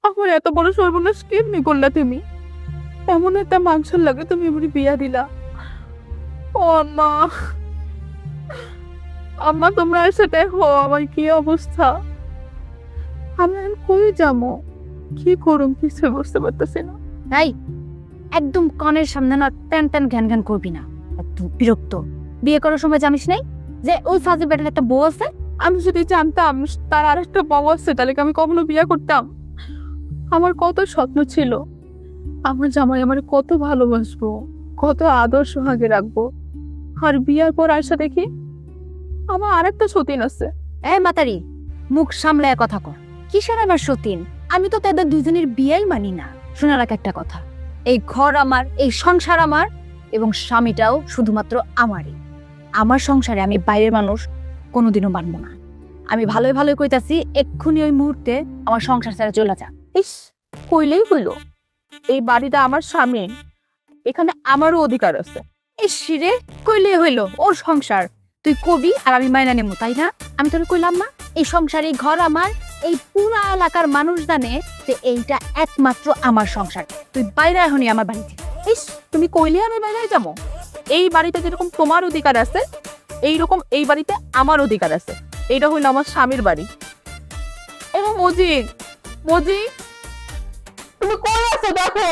আমার এত বড় সর্বনাশ কেমনি করলা তুমি? এমন একটা মানুষের লাগে তুমি এমনি বিয়া দিলা। ও আম্মা, আম্মা তোমরা এসে দেখো আমার কি অবস্থা। আমি এখন কই যাবো, কি করুম কিছু বুঝতে পারতেছি না। তাই একদম কানের সামনে না ট্যান ট্যান ঘ্যান ঘ্যান করবি না, একদম বিরক্ত। বিয়ে করার সময় জানিস নাই যে ওই ফাজিল বেটার একটা বউ আছে? আমি যদি জানতাম তার আরেকটা বউ আছে তাহলে কি আমি কখনো বিয়ে করতাম? আমার কত স্বপ্ন ছিল, আমার জামাই আমার কত ভালোবাসবো, কত আদর সোহাগে রাখবো। আর বিয়ার পর আয়সা দেখি আমার আরেকটা সতীন আছে। এ মাতারি, মুখ সামলায় কথা কর। কিসের আমার সতীন? আমি তো তাদের দুজনের বিয়েই মানি না। শোনা রাখ একটা কথা, এই ঘর আমার, এই সংসার আমার, এবং স্বামীটাও শুধুমাত্র আমারই। আমার সংসারে আমি বাইরের মানুষ কোনোদিনও মানবো না। আমি ভালোই ভালোই কইতাছি, এক্ষুনি ওই মুহূর্তে আমার সংসার ছেড়ে চলে যা। ইস, কইলেই হইলো, এই বাড়িটা আমার স্বামী, এখানে আমারও অধিকার আছে। ইস রে, কইলে হইলো ওর সংসার, তুই কবি আর আমি মাইনা নেবো, তাই না? আমি তোর কইলাম না এই সংসার, এই ঘর আমার, এই পুরা এলাকার মানুষ জানে যে এইটা একমাত্র আমার সংসার। তুই বাইরে এখনই আমার বাড়ি থেকে। ইস, তুমি কইলে আমি বাইরে যাবো? এই বাড়িতে যেরকম তোমার অধিকার আছে, এইরকম এই বাড়িতে আমার অধিকার আছে। এইটা হইলো আমার স্বামীর বাড়ি। এবং মজি, মজি, তুমি কই আছো দেখো।